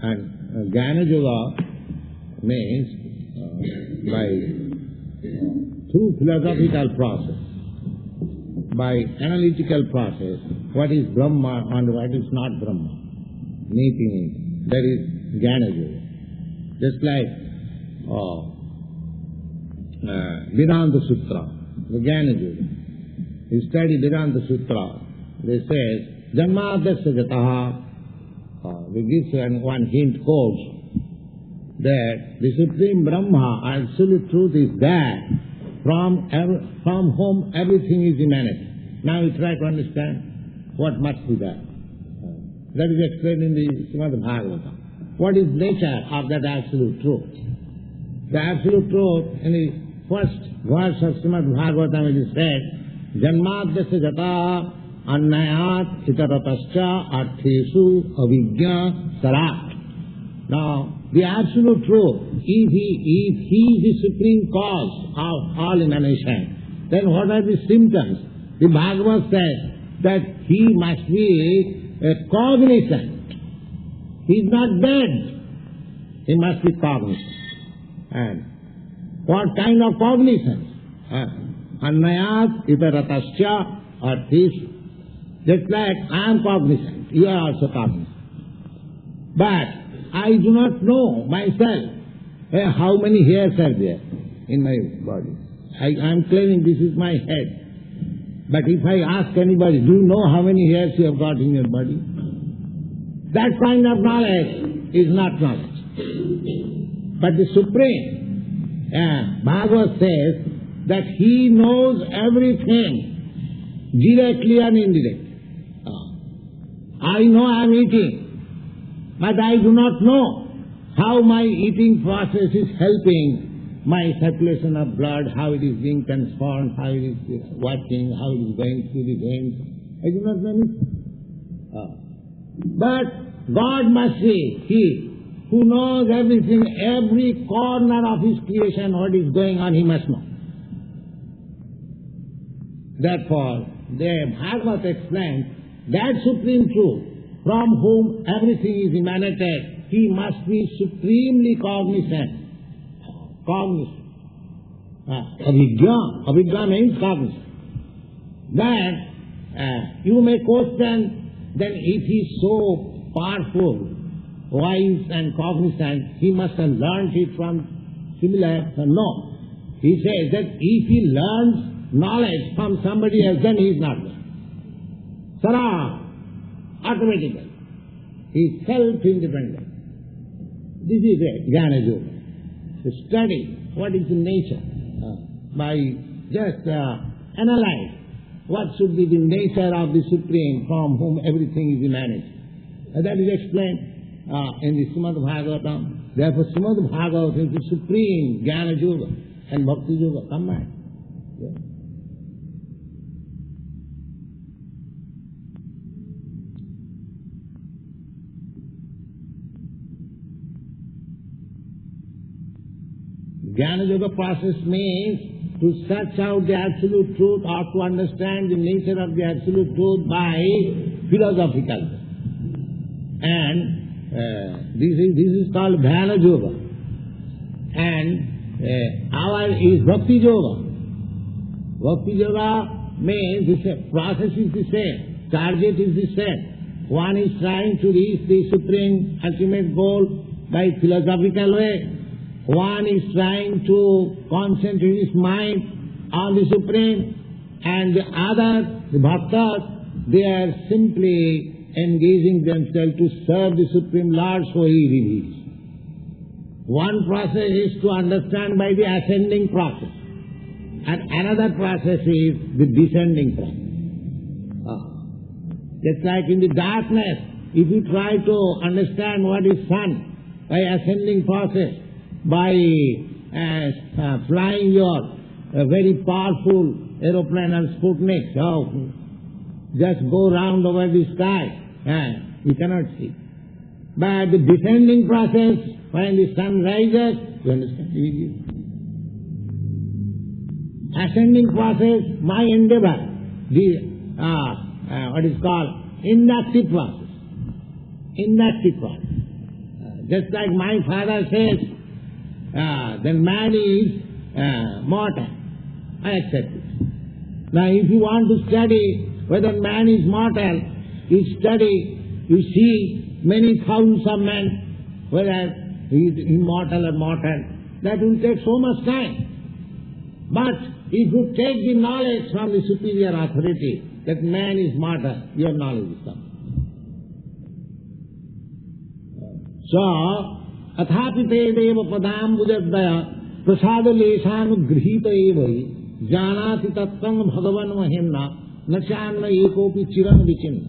And Jnana Yoga means by through philosophical process, by analytical process, what is Brahma and what is not Brahma, making it. That is Jnana Yoga. Just like Vedanta Sutra, the Jnana Yoga. You study Vedanta Sutra, they say, Janmadasya Jataha, they give one hint quotes, that the Supreme Brahma, absolute truth is there, from whom everything is emanated. Now you try to understand what must be there. That is explained in the ЩrīmadBhāgavatam. What is nature of that absolute truth? The absolute truth, in the first verse of ЩrīmadBhāgavatam it is said, Janmadasya jata annayat itaratascha arthesu avijñā sarat. Now, the absolute truth, if he is the supreme cause of all emanation, then what are the symptoms? The Bhagavad says that he must be cognizant. He is not dead. He must be cognizant. And what kind of cognizance? Annayat itaratascha arthesu. Just like I am cognizant, you are also cognizant. But I do not know myself how many hairs are there in my body. I am claiming this is my head. But if I ask anybody, do you know how many hairs you have got in your body? That kind of knowledge is not knowledge. But the Supreme, Bhagavad says that he knows everything, directly and indirectly. I know I am eating, but I do not know how my eating process is helping my circulation of blood, how it is being transformed, how it is working, how it is going through the veins. I do not know anything. But God must be He who knows everything, every corner of His creation, what is going on, He must know. Therefore, the Bhagavad explains that supreme truth from whom everything is emanated, he must be supremely cognizant. Avijñā means cognizant. Then you may question, then if he is so powerful, wise and cognizant, he must have learned it from similar. No. He says that if he learns knowledge from somebody else, then he is not there. Sarah, automatically. He is self-independent. This is a Jnana Yoga. To study what is the nature, by just analyze what should be the nature of the Supreme from whom everything is emanated. That is explained in the ЩrīmadBhāgavatam. Therefore, ЩrīmadBhāgavatam is the supreme Jnana Yoga and Bhakti Yoga combined. Yeah. Jnana Yoga process means to search out the absolute truth or to understand the nature of the absolute truth by philosophical. And this is called Jnana Yoga. And our is Bhakti Yoga. Bhakti Yoga means the process is the same, target is the same. One is trying to reach the supreme ultimate goal by philosophical way. One is trying to concentrate his mind on the Supreme, and the other, the bhaktas, they are simply engaging themselves to serve the Supreme Lord, so he reveals. One process is to understand by the ascending process, and another process is the descending process. Just like in the darkness, if you try to understand what is sun by ascending process, by flying your very powerful aeroplane and Sputnik, just go round over the sky, you cannot see. But the descending process, when the sun rises, you understand? Ascending process, my endeavor, what is called inductive process. Inductive process. Just like my father says, then man is mortal. I accept it. Now if you want to study whether man is mortal, you study, you see many thousands of men, whether he is immortal or mortal, that will take so much time. But if you take the knowledge from the superior authority that man is mortal, your knowledge is come. So, athapite deva padam bujadaya prasada leshanugrihita evai janati tattvam bhagavan mahimna nachanna ekopi chiran vichinna.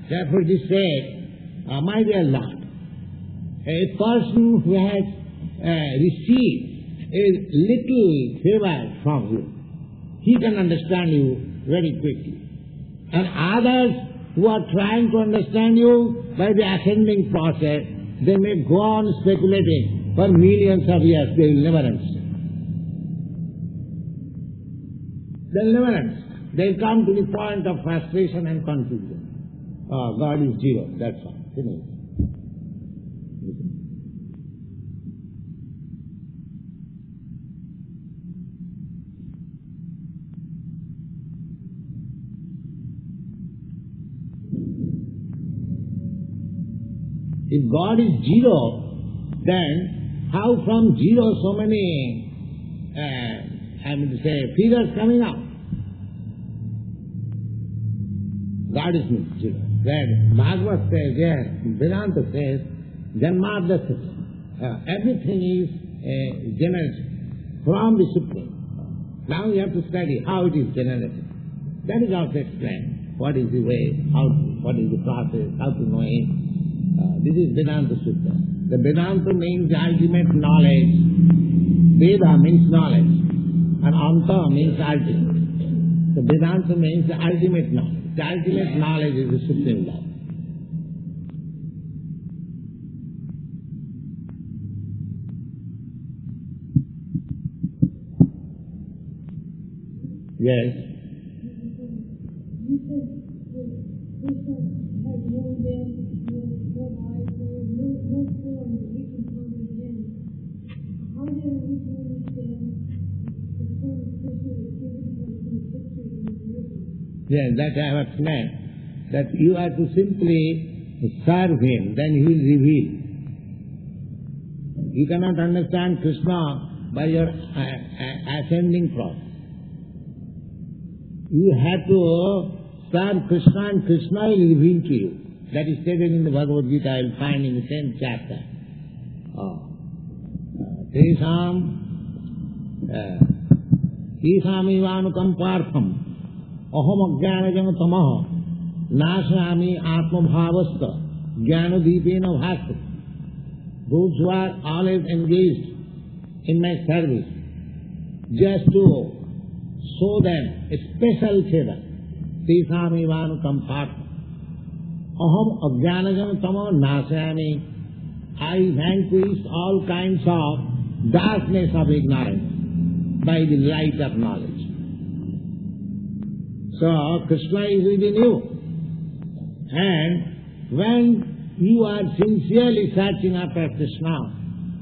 Therefore it is said, my dear Lord, a person who has received a little favor from you, he can understand you very quickly. And others who are trying to understand you by the ascending process, they may go on speculating for millions of years, they will never understand. They will never understand. They will come to the point of frustration and confusion. Oh, God is zero, that's all. Finish. If God is zero, then how from zero so many, figures coming out? God is not zero. Where Bhagavad says, Vedanta says, Janmadasya. Everything is generated from the Supreme. Now you have to study how it is generated. That is also explained. What is the way, what is the process, how to know it. This is Vedanta Sutta. The Vedanta means the ultimate knowledge. Veda means knowledge. And Anta means ultimate. So Vedanta means the ultimate knowledge. The ultimate knowledge is the Supreme Love. Yes. You said that Krishna has no death, no life, no form that we can comprehend. How then are we to understand the form of Krishna that's given to us in the pictures and the religion? Yes, that I have explained. That you have to simply serve him, then he will reveal. You cannot understand Krishna by your ascending process. You have to serve Krishna and Krishna will reveal to you. That is stated in the Bhagavad Gita, I will find in the 10th chapter. Tesam ivanukampartham aham ajnanajam tamaha nashami atmabhavasta jnanadipena bhasya. Those who are always engaged in my service, just to show them a special favor. Tesam ivanukampartham aham ajnanajam tamaha nashami. I vanquish all kinds of darkness of ignorance by the light of knowledge. So, Krishna is within you. And when you are sincerely searching after Krishna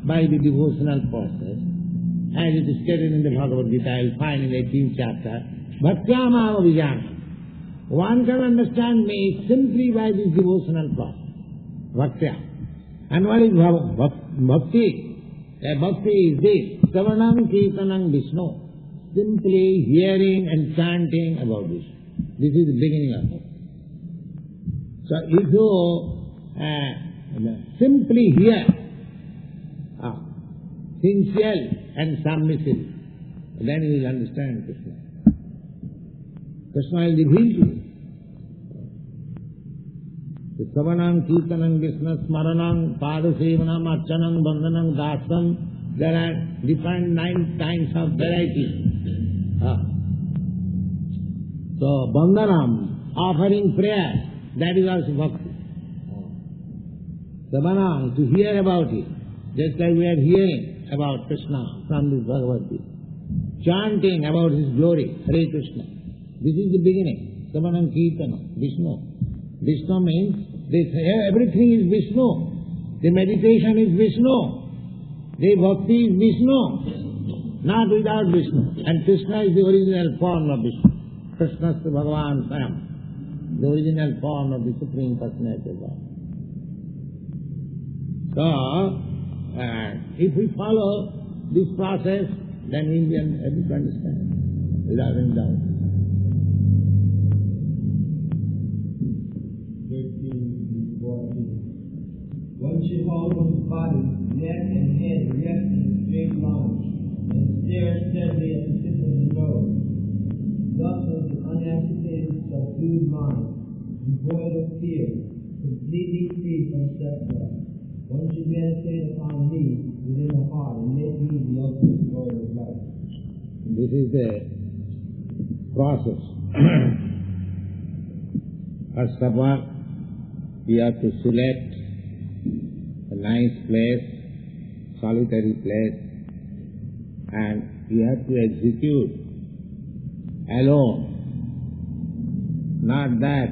by the devotional process, as it is stated in the Bhagavad Gita, I will find in the 18th chapter, Bhaktyamava vijana. One can understand me simply by this devotional process, Bhaktya. And what is bhakti? Bhakti is this, Savanam Kirtanam Vishnu, simply hearing and chanting about this. This is the beginning of it. So if you simply hear, sincerely and submissive, then you will understand Krishna. Krishna will reveal to you. Savanam, Kirtanam, Krishna, Smaranam, Padasevanam, Archanam, Bandhanam, Dasam, there are different 9 kinds of varieties. So, Bandhanam, offering prayer, that is also bhakti. Savanam, to hear about it, just like we are hearing about Krishna from this Bhagavad Gita. Chanting about his glory, Hare Krishna. This is the beginning. Savanam, Kirtanam, Vishnu. Vishnu means everything is Vishnu. The meditation is Vishnu. The bhakti is Vishnu, not without Vishnu. And Krishna is the original form of Vishnu. Krishna is Bhagavan Swayam, the original form of the Supreme Personality of God. So, if we follow this process, then we will be able to understand without any doubt. 13 to 14. One should hold one's body, neck, and head erect in a straight line, and stare steadily at the tip of the nose. Thus was an unagitated, subdued mind, devoid of fear, completely free from self-love. One should meditate upon me within the heart and make me the ultimate goal of life. This is the process. First of all, you have to select a nice place, solitary place, and you have to execute alone. Not that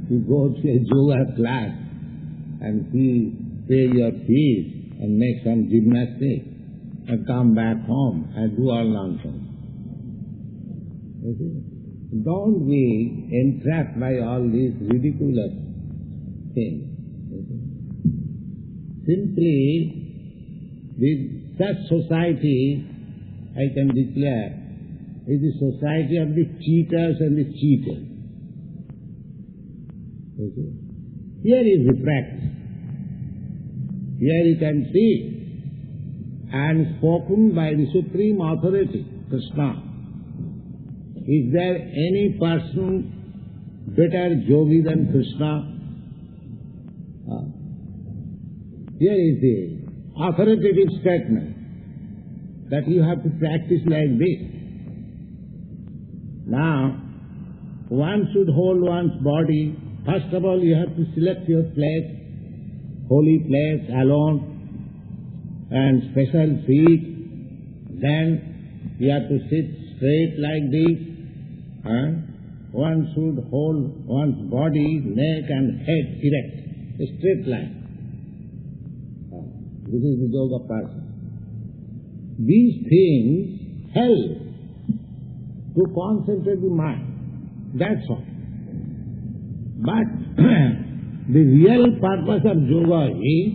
you go to a yoga class and pay your fees and make some gymnastics and come back home and do all nonsense. You see? Don't be entrapped by all these ridiculous things. Simply, with such society, I can declare, is the society of the cheaters and the cheated. Here is the practice. Here you can see, and spoken by the Supreme Authority, Krishna. Is there any person better yogi than Krishna? Here is the authoritative statement that you have to practice like this. Now, one should hold one's body. First of all, you have to select your place, holy place, alone, and special seat. Then you have to sit straight like this. One should hold one's body, neck and head erect, a straight line. This is the yoga person. These things help to concentrate the mind. That's all. But the real purpose of yoga is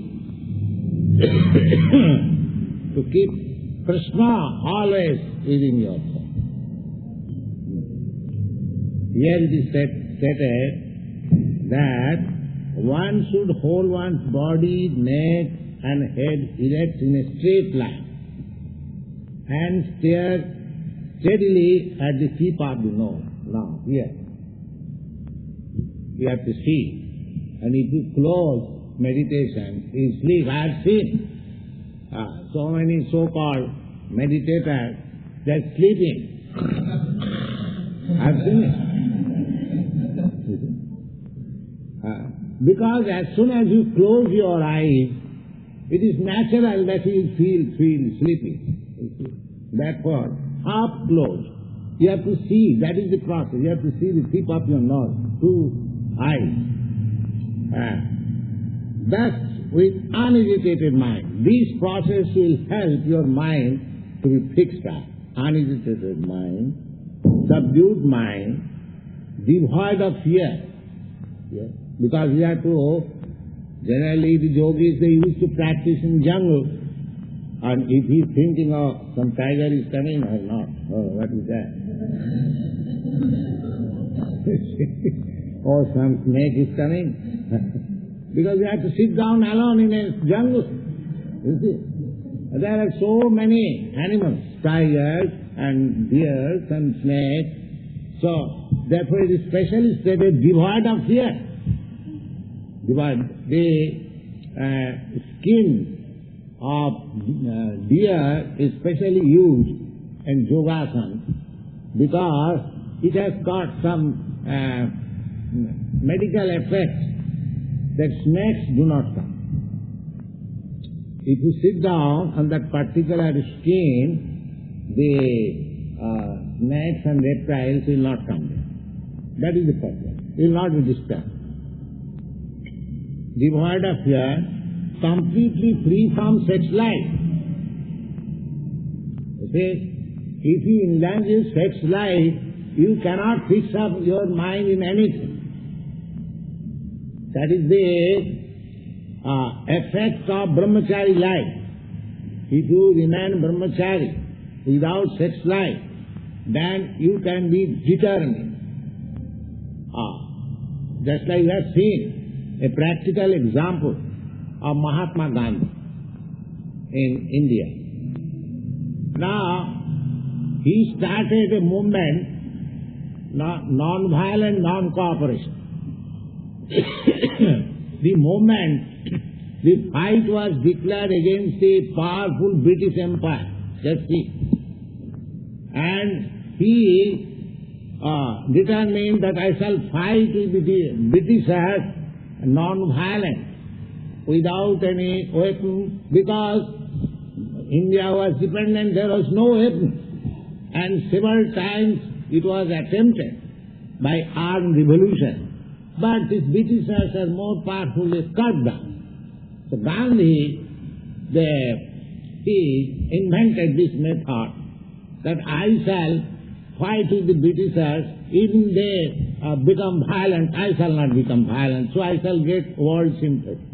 to keep Krishna always within yourself. Here it is stated that one should hold one's body, neck and head erect in a straight line and stare steadily at the tip of the nose. Now, here, you have to see. And if you close meditation, you sleep. I have seen so many so-called meditators, they're sleeping. I have seen it. Because as soon as you close your eyes, it is natural that you feel sleepy. Therefore, half closed. You have to see, that is the process. You have to see the tip of your nose, two eyes. Thus, with unagitated mind, this process will help your mind to be fixed up. Unagitated mind, subdued mind, devoid of fear. Yes. Because we have to, generally the yogis, they used to practice in jungle. And if he's thinking of some tiger is coming or not, oh, what is that? Or some snake is coming. Because you have to sit down alone in a jungle. You see? There are so many animals, tigers and deers and snakes. So, therefore it is specially stated, devoid of fear. The skin of deer is specially used in yogasana because it has got some medical effect that snakes do not come. If you sit down on that particular skin, the snakes and reptiles will not come there. That is the purpose. It will not be disturbed. Devoid of fear completely free from sex life. You see, if you indulge in sex life, you cannot fix up your mind in anything. That is the effect of brahmachari life. If you remain brahmachari without sex life, then you can be determined. Just like you have seen a practical example of Mahatma Gandhi in India. Now, he started a movement, non-violent, non-cooperation. The movement, the fight was declared against the powerful British Empire. Just see. And he determined that I shall fight with the Britishers non-violent, without any weapon, because India was dependent, there was no weapon. And several times it was attempted by armed revolution. But these Britishers are more powerful, they cut down. So Gandhi, he invented this method that I shall fight with the Britishers, even they become violent, I shall not become violent, so I shall get world sympathy.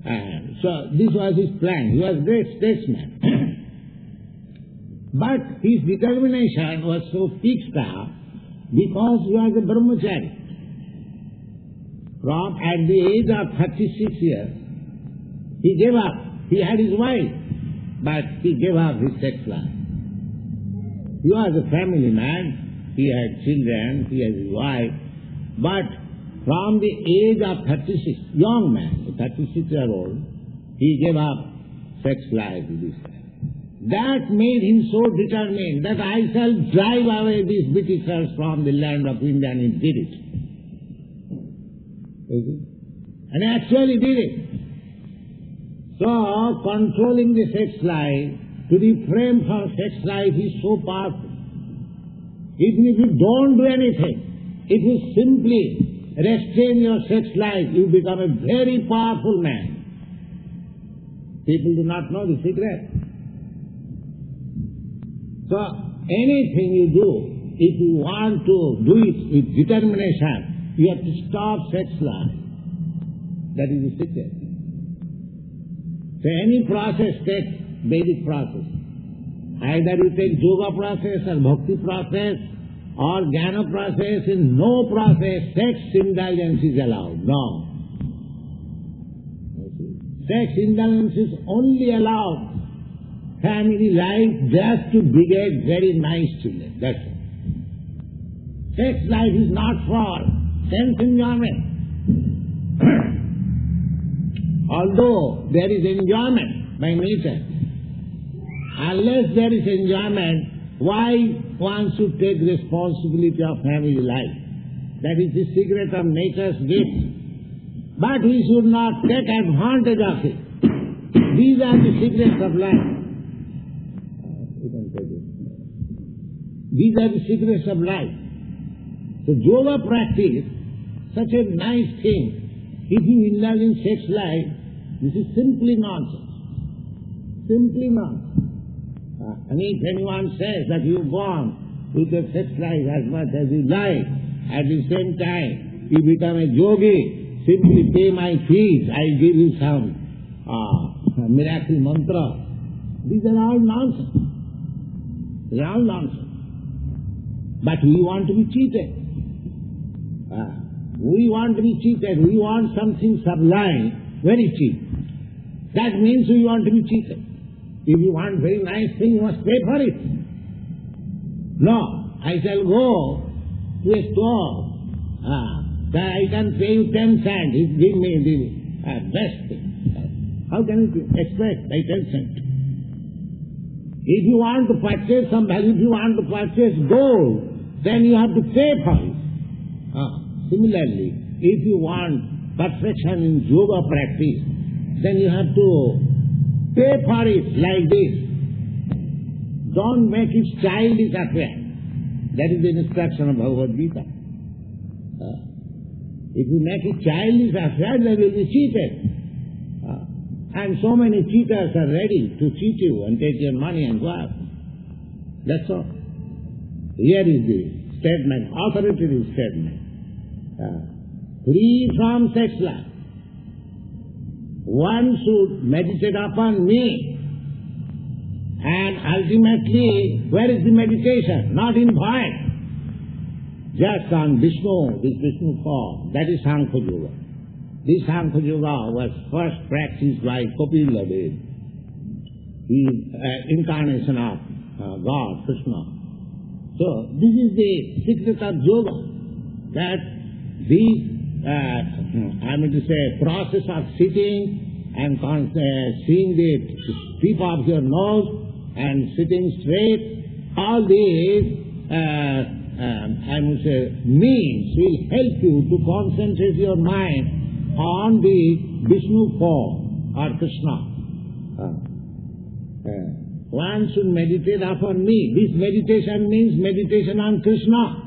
And so this was his plan. He was a great statesman. But his determination was so fixed up because he was a brahmachari. At the age of 36 years, he gave up. He had his wife, but he gave up his sex life. He was a family man, he had children, he had his wife, but from the age of 36, young man, a 36-year-old, he gave up sex life with his wife. That made him so determined that I shall drive away these Britishers from the land of India, and he did it. And he actually did it. So, controlling the sex life, to refrain from sex life is so powerful. Even if you don't do anything, if you simply restrain your sex life, you become a very powerful man. People do not know the secret. So, anything you do, if you want to do it with determination, you have to stop sex life. That is the secret. So any process takes Vedic process. Either you take yoga process or bhakti process or jnana process, in no process sex indulgence is allowed. No. Sex indulgence is only allowed family life just to beget very nice children. That's it. Sex life is not for sense enjoyment. Although there is enjoyment by nature, unless there is enjoyment, why one should take responsibility of family life? That is the secret of nature's gift. But we should not take advantage of it. These are the secrets of life. These are the secrets of life. So yoga practice, such a nice thing. If you indulge in sex life, this is simply nonsense. Simply nonsense. And if anyone says that you go on with your sex life as much as you like, at the same time you become a yogi, simply pay my fees, I'll give you some miracle mantra. These are all nonsense. They are all nonsense. But we want to be cheated. We want to be cheated. We want something sublime, very cheap. That means we want to be cheated. If you want very nice thing, you must pay for it. No, I shall go to a store. I can pay you 10 cents. Give me the best thing. How can you expect by 10 cents? If you want to purchase some value, if you want to purchase gold, then you have to pay for it. Similarly, if you want perfection in yoga practice, then you have to pay for it like this. Don't make it childish affair. That is the instruction of Bhagavad-gītā. If you make it childish affair, then you will be cheated. And so many cheaters are ready to cheat you and take your money and go out. That's all. Here is the statement, authoritative statement. Free from sex life. One should meditate upon me. And ultimately, where is the meditation? Not in void. Just on Vishnu, this Vishnu form. That is Sankhya Yoga. This Sankhya Yoga was first practiced by Kapila Dev. He is incarnation of God, Krishna. So, this is the secret of yoga, that this, process of sitting and seeing the tip of your nose and sitting straight, all these, means will help you to concentrate your mind on the Vishnu form or Krishna. One should meditate upon me. This meditation means meditation on Krishna.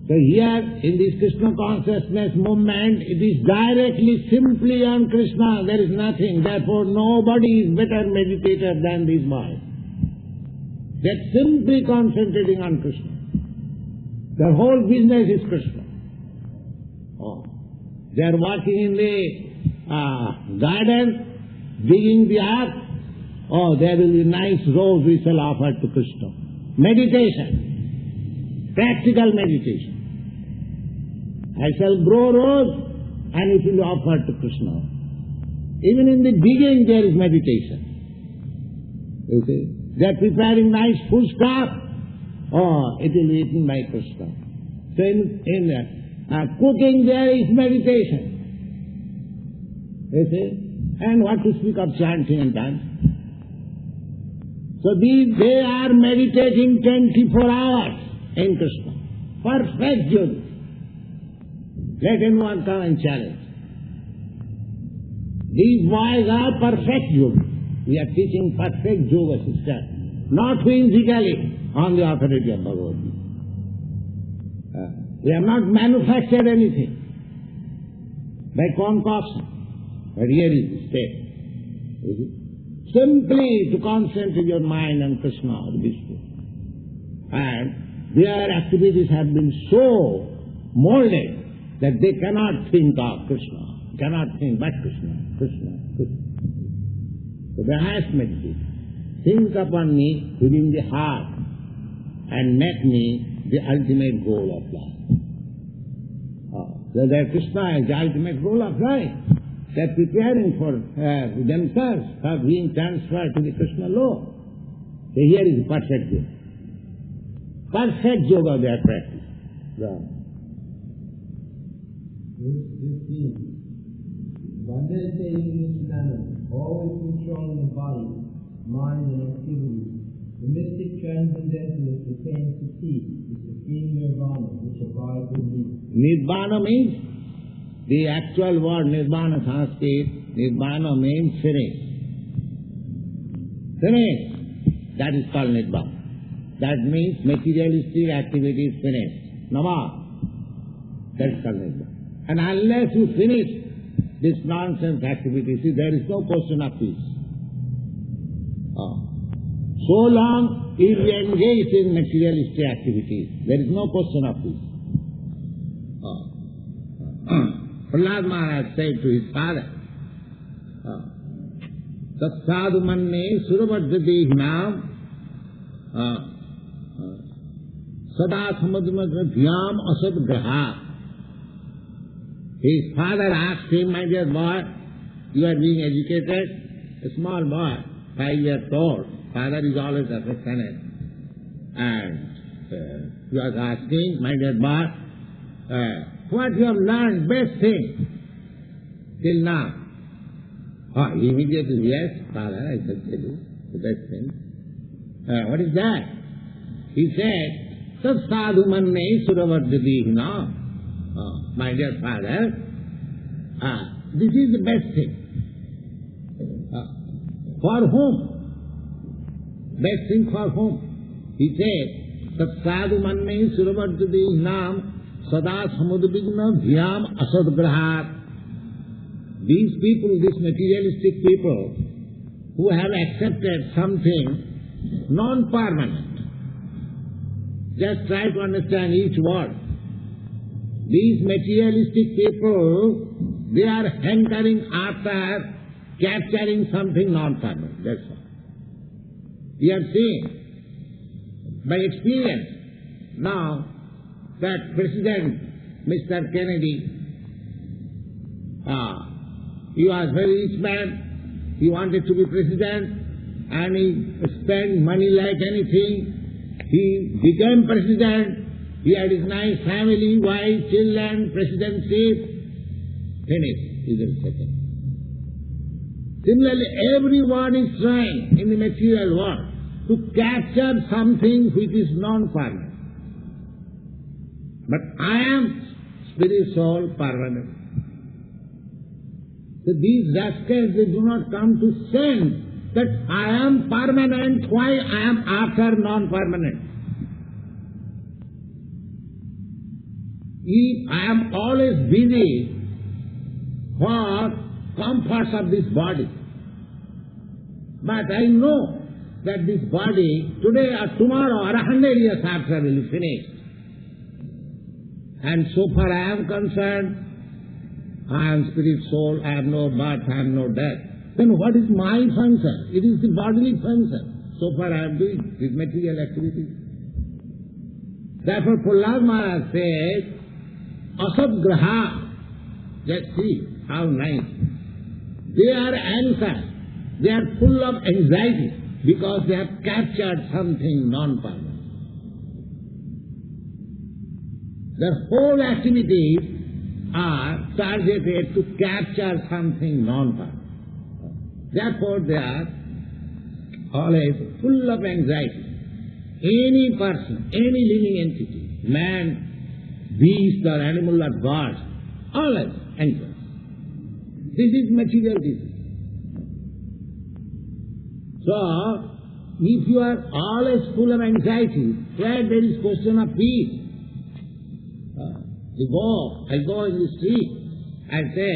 So here, in this Krishna consciousness movement, it is directly, simply on Krishna. There is nothing. Therefore, nobody is better meditator than these boys. They are simply concentrating on Krishna. Their whole business is Krishna. They are working in the garden, digging the earth. There will be nice rose we shall offer to Krishna. Meditation. Practical meditation. I shall grow rose and it will be offered to Krishna. Even in the digging there is meditation. You see? They are preparing nice food stuff. It will be eaten by Krishna. So in cooking there is meditation. You see? And what to speak of chanting and dancing. So they are meditating 24 hours in Krishna. Perfect yoga. Let anyone come and challenge. These boys are perfect yoga. We are teaching perfect yoga system. Not whimsically on the authority of Bhagavad-gītā. We have not manufactured anything by concoction. But here is the state. Simply to concentrate your mind on Krishna or Vishnu. And their activities have been so molded that they cannot think of Krishna, cannot think but Krishna, Krishna, Krishna. So the highest meditation. Think upon me within the heart and make me the ultimate goal of life. So that Krishna is the ultimate goal of life. They are preparing for themselves for being transferred to the Krishna law. So here is perfect yoga. Perfect yoga they are practicing. Verse 15. By meditating in this manner, always controlling the body, mind, and activities, the mystic transcendentalist attains to peace, the supreme nirvana, which abides in me. Nirvana means, the actual word nirvana Sanskrit, nirvana means finish. Finish. That is called nirvana. That means materialistic activity is finished. Nama. That is called nirvana. And unless you finish this nonsense activity, see, there is no question of peace. So long if we engage in materialistic activities, there is no question of peace. Prahlad Maharaj said to his father, Tat sadhu manne suravajjadehinam sada samadhumadhyam asad graha. His father asked him, my dear boy, you are being educated, a small boy, 5 years old, father is always affectionate. And he was asking, my dear boy, what you have learned, best thing, till now. Immediately, yes, father, I shall tell you, the best thing. What is that? He said, Tat sadhu manne suravardhadihina. My dear father, this is the best thing. For whom? Best thing for whom? He said, Tat sadhu manne suravardhadihinam sada samudabhigna bhyam asadgrahat. these people, these materialistic people, who have accepted something non-permanent, just try to understand each word. These materialistic people, they are hankering after capturing something non-permanent, that's all. We are seeing by experience now that President Mr. Kennedy, he was a very rich man, he wanted to be president, and he spent money like anything. He became president, he had his nice family, wife, children, presidency, finished, he is second. Similarly, everyone is trying in the material world to capture something which is non-permanent. But I am spirit soul permanent. So these rascals, they do not come to sense that I am permanent, why I am after non-permanent. If I am always busy for comforts of this body, but I know that this body, today or tomorrow or 100 years after will be finished. And so far I am concerned, I am spirit soul, I have no birth, I have no death. Then what is my function? It is the bodily function. So far I am doing these material activities. Therefore Prahlad Maharaj says, Asadgraha, just see how nice. They are anxious, they are full of anxiety because they have captured something non-permanent. Their whole activities are targeted to capture something non-permanent. Therefore they are always full of anxiety. Any person, any living entity, man, beast or animal or God, always anxious. This is material disease. So, if you are always full of anxiety, where there is question of peace, I go in the street, I say,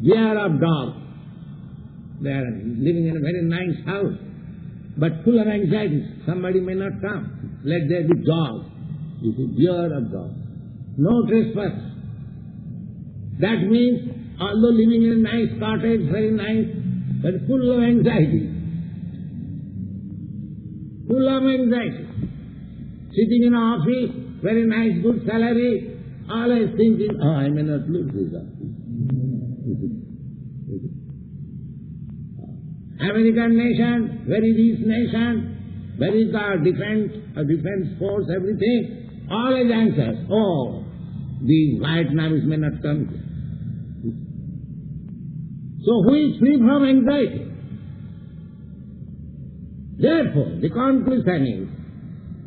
beware of dogs. They are living in a very nice house, but full of anxiety. Somebody may not come. Let there be dogs. You see, beware of dogs. No trespass. That means, although living in a nice cottage, very nice, but full of anxiety. Full of anxiety. Sitting in an office, very nice, good salary, always thinking, I may not lose this office. American nation, very rich nation, very defense force, everything, always anxious. The Vietnamese may not come here. So who is free from anxiety? Therefore, the conclusion is,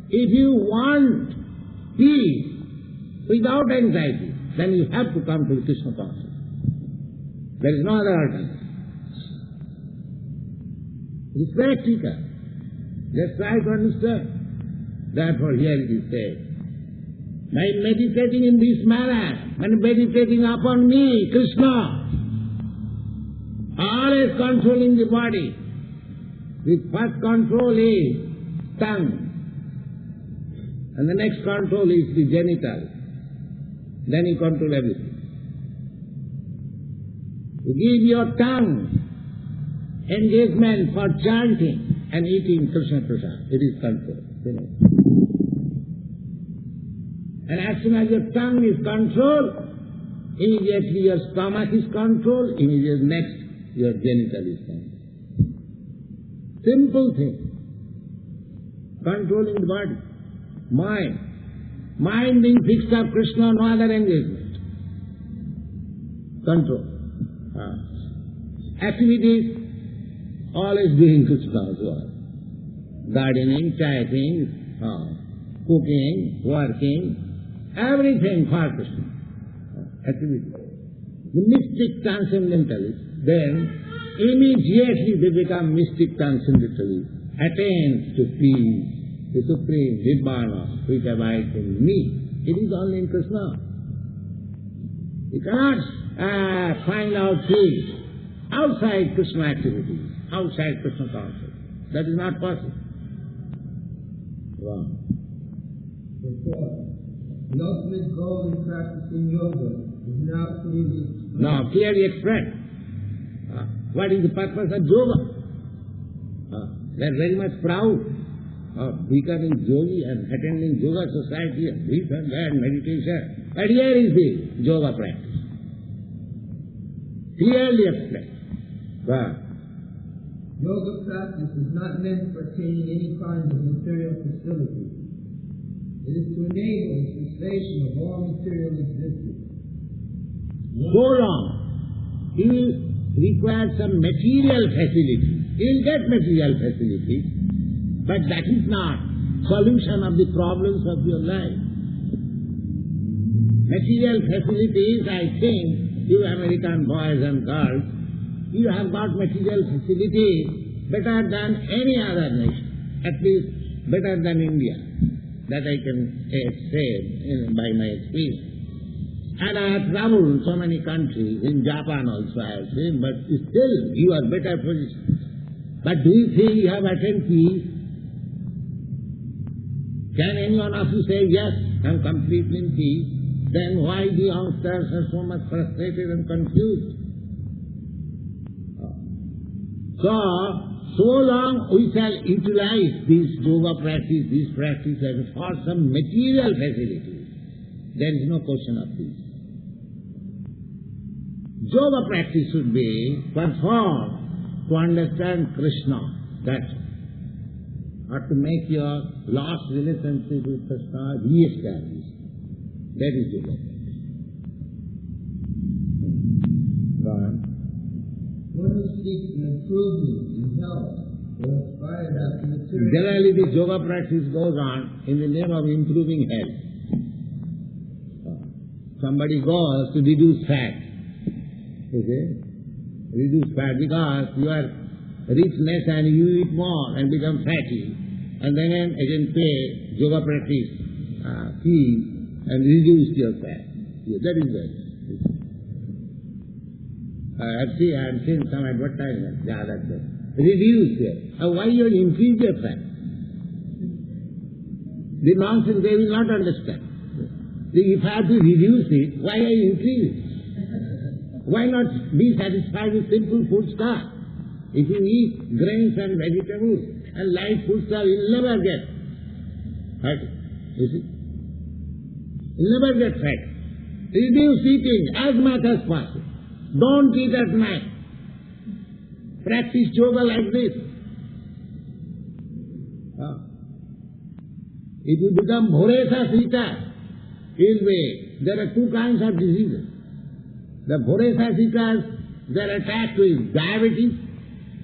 if you want peace without anxiety, then you have to come to Krishna consciousness. There is no other alternative. It is practical. Just try to understand. Therefore here it is said, by meditating in this manner, and meditating upon me, Krishna, always controlling the body. The first control is tongue, and the next control is the genital. Then you control everything. You give your tongue engagement for chanting and eating Krishna. It is control. And as soon as your tongue is controlled, immediately your stomach is controlled, immediately next your genital is controlled. Simple thing. Controlling the body. Mind. Mind being fixed up Krishna, no other engagement. Control. Activities, always doing Krishna's work. Gardening, chanting, cooking, working, everything for Krishna. Activity. The mystic transcendentalists, then immediately they become mystic transcendentalists, attains to peace, the supreme Nibbana which abides in me. It is only in Krishna. You cannot find out things outside Krishna activities, outside Krishna consciousness. That is not possible. Wrong. The ultimate goal in practicing yoga is not clearly expressed. No, clearly expressed. What is the purpose of yoga? They are very much proud of becoming yogi and attending yoga society and this and that, meditation. But here is the yoga practice. Clearly expressed. Yoga practice is not meant for attaining any kind of material facility. It is to enable the cessation of all material existence. So long, he will require some material facility. He will get material facility, but that is not solution of the problems of your life. Material facilities, I think, you American boys and girls, you have got material facilities better than any other nation, at least better than India. That I can say by my experience. And I have traveled so many countries, in Japan also I have seen, but still you are better positioned. But do you think you have attained peace? Can any one of you say, yes, I am completely in peace? Then why the youngsters are so much frustrated and confused? So long we shall utilize this yoga practice, this practice for some material facilities. There is no question of this. Yoga practice should be performed to understand Krishna, that's or to make your lost relationship with Krishna re-established. That is yoga practice. One who seeks an improvement in health will aspire after material. Generally this yoga practice goes on in the name of improving health. Somebody goes to reduce fat. You see? Reduce fat because you are richness and you eat more and become fatty. And then again pay yoga practice fee and reduce your fat. Yeah, that is it. I have seen some advertisements. Yeah, that's it. Reduce it. Why you increase your fat? The nonsense they will not understand. If I have to reduce it, why I increase it? Why not be satisfied with simple food stuff? If you eat grains and vegetables and light food stuff, you will never get fat. You see? You will never get fat. Reduce eating as much as possible. Don't eat at night. Practice yoga like this. If you become bhoresasitas, there are two kinds of diseases. The bhoresasitas, they are attacked with diabetes,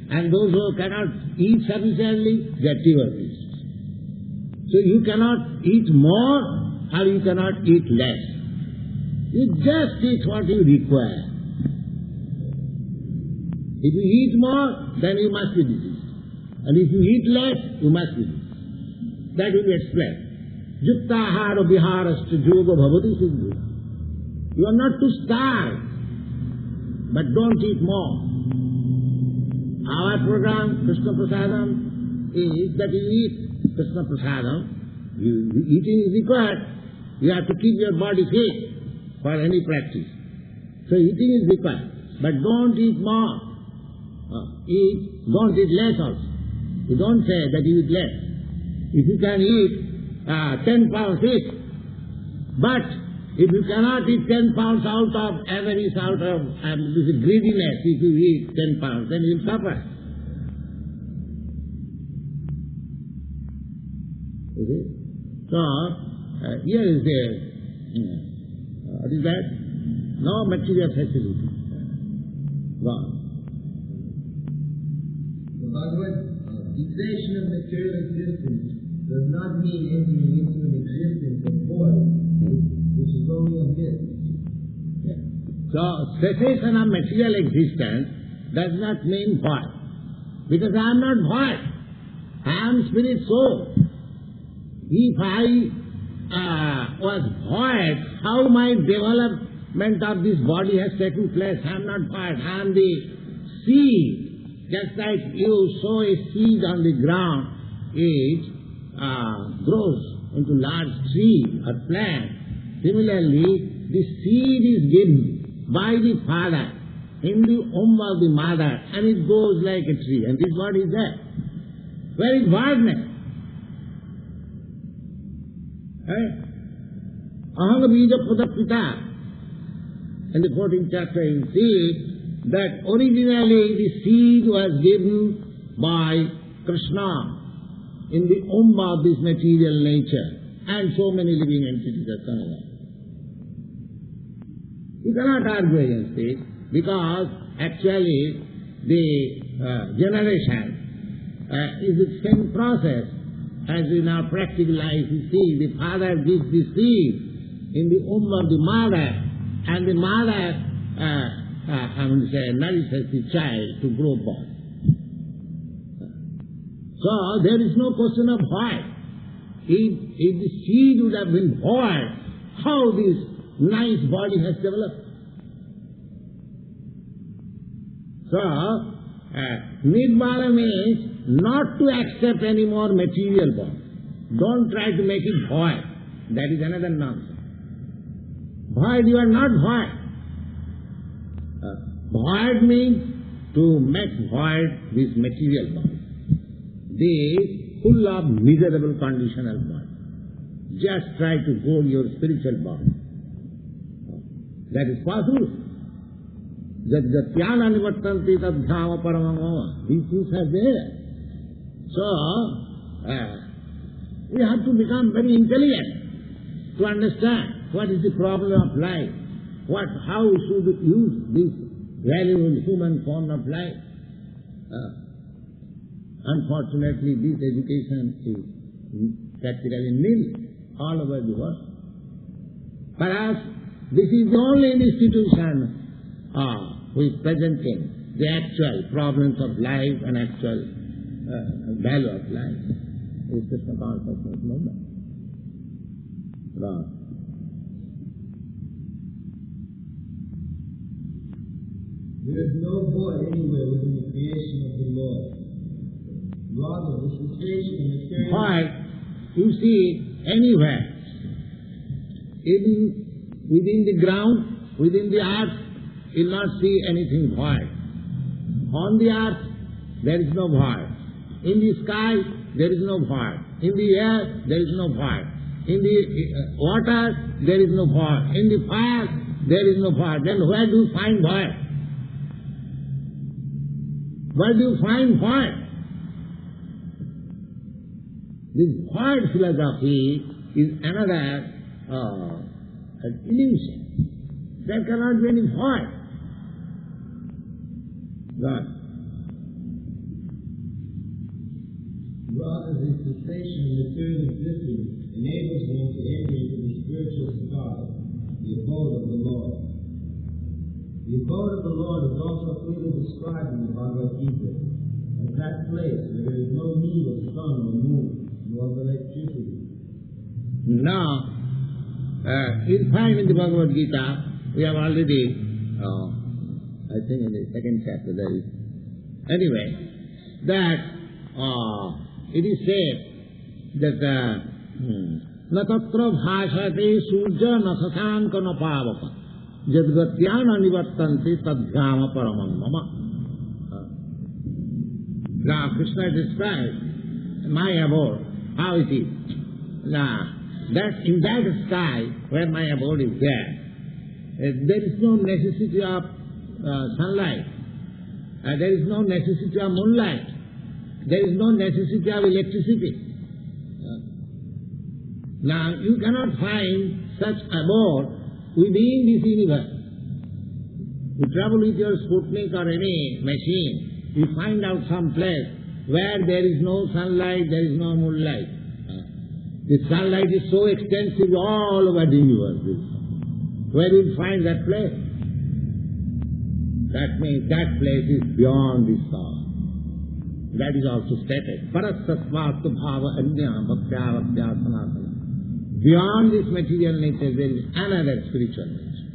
and those who cannot eat sufficiently, they are tuberculosis. So you cannot eat more or you cannot eat less. You just eat what you require. If you eat more, then you must be diseased. And if you eat less, you must be diseased. That will be explained. Yuktahara viharascha yoga bhavati siddhi. You are not to starve, but don't eat more. Our program, Krishna Prasadam, is that you eat Krishna Prasadam. Eating is required. You have to keep your body fit for any practice. So eating is required. But don't eat more. Don't eat less also. You don't say that you eat less. If you can eat 10 pounds each, but if you cannot eat 10 pounds out of avarice, out of greediness, if you eat 10 pounds, then you will suffer. You see? So, here is what is that? No material facility. Gone. Cessation of material existence does not mean entering into an existence of void, which is only a myth. Yeah. So, cessation of material existence does not mean void. Because I am not void. I am spirit soul. If I was void, how might develop development of this body has taken place. I am not part. I am the seed. Just like you sow a seed on the ground, it grows into large tree or plant. Similarly, the seed is given by the father in the womb of the mother, and it goes like a tree. And this body is there. Where is hardness? Ahanga bija pradapita. In the 14th chapter you see that originally the seed was given by Krishna in the womb of this material nature, and so many living entities are coming up. You cannot argue against it, because actually the generation is the same process as in our practical life. You see, the father gives the seed in the womb of the mother, and the mother nourishes the child to grow up. So there is no question of why. If the seed would have been void, how this nice body has developed? So, Nibbana means not to accept any more material body. Don't try to make it void. That is another nonsense. Void, you are not void. Void means to make void this material body. This full of miserable conditional body. Just try to go your spiritual body. That is possible. Jatyana nivattanti tadhyama paramamama. These things are there. So, we have to become very intelligent to understand what is the problem of life, how we should use this valuable human form of life. Unfortunately, this education is practically nil all over the world. Perhaps this is the only institution which is presenting the actual problems of life and actual value of life. It's Krishna Consciousness movement. Right. There is no void anywhere within the creation of the Lord. Rather, the cessation and material... Void, you see, anywhere. Even within the ground, within the earth, you will not see anything void. On the earth, there is no void. In the sky, there is no void. In the air, there is no void. In the water, there is no void. In the fire, there is no void. Then where do you find void? Where do you find void? This void philosophy is another illusion. There cannot be any void. God. Rather, the cessation of material existence enables one to enter into the spiritual sky, the abode of the Lord. The abode of the Lord is also clearly described in the Bhagavad-gītā as that place where there is no need of sun or moon, nor of electricity. Now, you'll find in the Bhagavad-gītā, we have already, I think in the second chapter there is, anyway, that it is said that na tatra bhāṣate surja na sasanka na pāvaka jadgatyāna nivattanti tadhyāma paramam mama. Now Krishna describes my abode, how it is. Now, that in that sky where my abode is there is no necessity of sunlight, there is no necessity of moonlight, there is no necessity of electricity. Now, you cannot find such abode within this universe. You travel with your Sputnik or any machine, you find out some place where there is no sunlight, there is no moonlight. The sunlight is so extensive all over the universe. Where do you find that place? That means that place is beyond this star. That is also stated. Parasasvāstu bhāva anyā bhaktya sanatana. Beyond this material nature, there is another spiritual nature.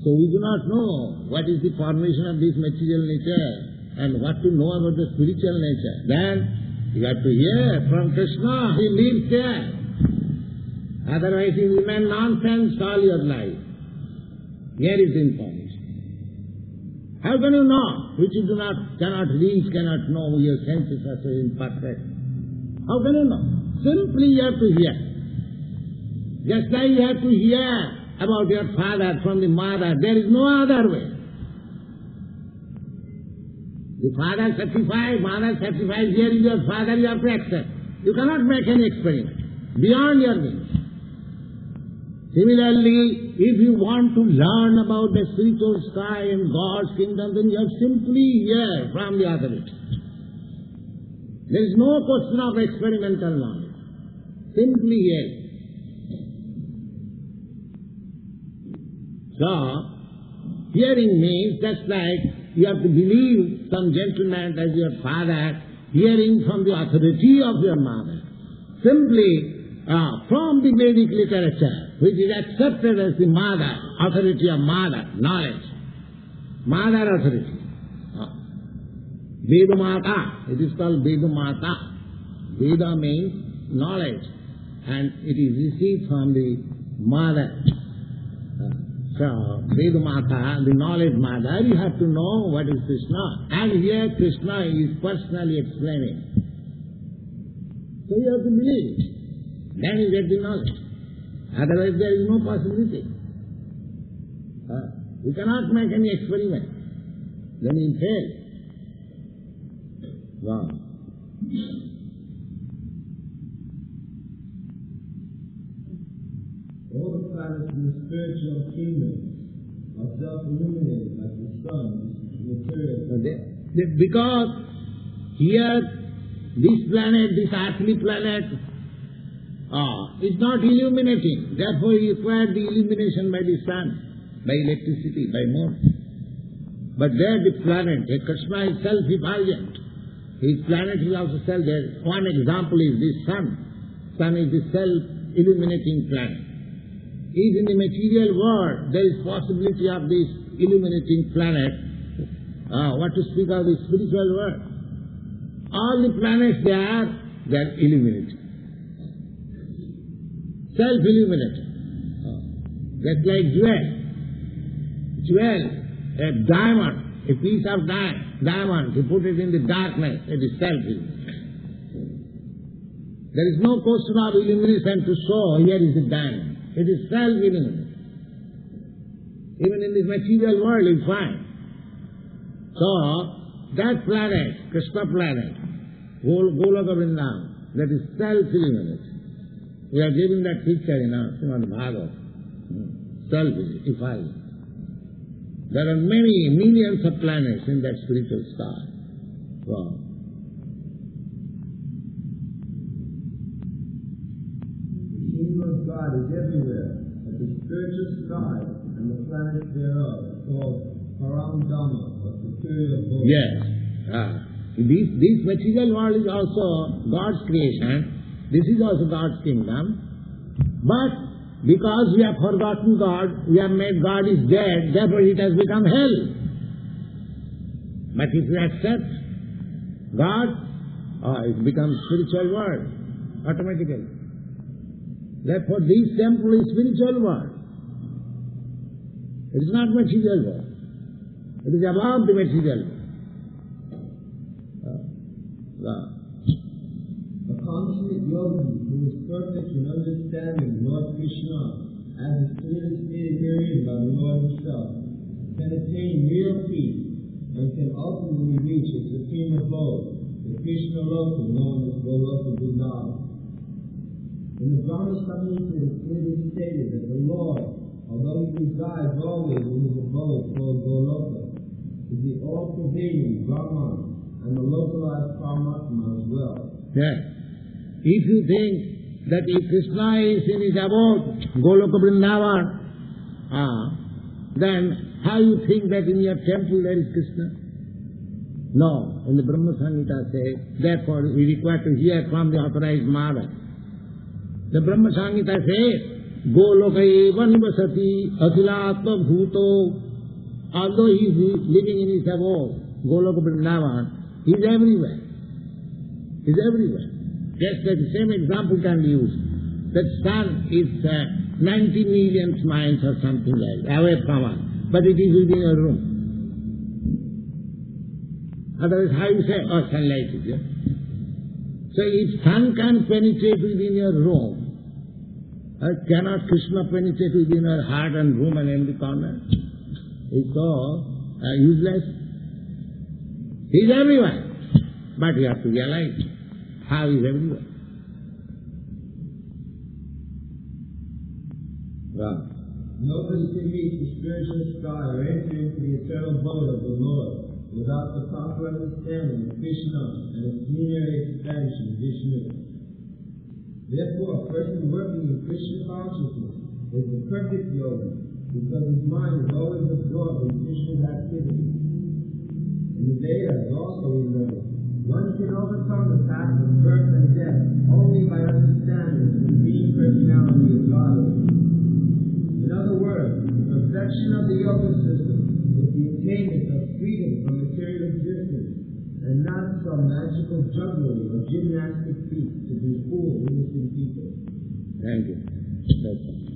So we do not know what is the formation of this material nature and what to know about the spiritual nature. Then you have to hear from Krishna, he lives there. Otherwise you remain nonsense all your life. Here is the information. How can you know which you cannot reach, cannot know, your senses are so imperfect? How can you know? Simply you have to hear. Just like you have to hear about your father from the mother, there is no other way. The father certifies, mother certifies, here is your father, you have to accept. You cannot make any experiment beyond your means. Similarly, if you want to learn about the spiritual sky and God's kingdom, then you have simply hear from the authority. There is no question of experimental knowledge. Simply hear. So, hearing means just like you have to believe some gentleman as your father, hearing from the authority of your mother. Simply from the Vedic literature, which is accepted as the mother, authority of mother, knowledge. Mother authority. Vedamata, it is called Vedamata. Veda means knowledge, and it is received from the mother. So, Vedamata, the knowledge mother, you have to know what is Krishna. And here Krishna is personally explaining. So you have to believe it. Then you get the knowledge. Otherwise there is no possibility. You cannot make any experiment. Then you fail. Wow. All the planets in the spiritual kingdom are self-illuminated like the sun, material. Because here, this planet, this earthly planet, is not illuminating. Therefore he required the illumination by the sun, by electricity, by moon. But there the planet, Krishna is self-effulgent. His planet is also self. One example is this sun. Sun is the self-illuminating planet. If in the material world there is possibility of this illuminating planet, what to speak of the spiritual world? All the planets they are illuminated. Self-illuminated. Just like jewel. Jewel, a diamond, a piece of diamond, you put it in the darkness, it is self-illuminated. There is no question of illumination to show, here is the diamond. It is self-illuminated. Even in this material world you find. So, that planet, Krishna planet, Kolkata Vrindavan, that is self-illuminated. We are giving that picture in our ЩrīmadBhāgavatam. Self-effulgent. There are many, millions of planets in that spiritual star. Wow. The kingdom of God is everywhere, but the spiritual sky and the planets thereof are called Paramdhamma, or superior abode. Yes. This material world is also God's creation. This is also God's kingdom. But because we have forgotten God, we have made God is dead, therefore it has become hell. But if we accept God, it becomes spiritual world automatically. Therefore this temple is spiritual world. It is not material world. It is above the material world. A consummate yogi who is perfect in understanding Lord Krishna as is clearly stated herein by the Lord himself can attain real peace and can ultimately reach its supreme abode, the Krishna Loka known as Goloka Vrindavan. In the Brahma Samhita it is clearly stated that the Lord, although he resides always in his abode called Goloka, is the all-pervading Brahman and the localized Paramatma as well. Yes. If you think that if Krishna is in his abode, Goloka Vrindavan, then how you think that in your temple there is Krishna? No. In the Brahma Samhita says, therefore we require to hear from the authorized mother. The Brahma Samhita says Goloka nivasati akhilatma bhuto. Although he is living in his abode, Goloka Vrindavan, he is everywhere. He is everywhere. Just like the same example can be used. That sun is 90 million miles or something like that, away from us, but it is within your room. Otherwise, how you say, oh, sunlight is here? So if sun can penetrate within your room, cannot Krishna penetrate within your heart and room and every corner? It's so useless. He is everywhere. But you have to realize how he is everywhere. Wow. Nobody can meet the spiritual sky or enter into the eternal abode of the Lord without the proper understanding of Krishna and its plenary expansion, Vishnu. Therefore, a person working in Krishna consciousness is the perfect yogi, because his mind is always absorbed in Krishna's activity. In the Vedas also we learn, one can overcome the path of birth and death only by understanding the Supreme Personality of Godhead. In other words, the perfection of the yoga system is the attainment of freedom from material existence, and not some magical jugglery or gymnastic feat to be fooled innocent people. Thank you. That's all.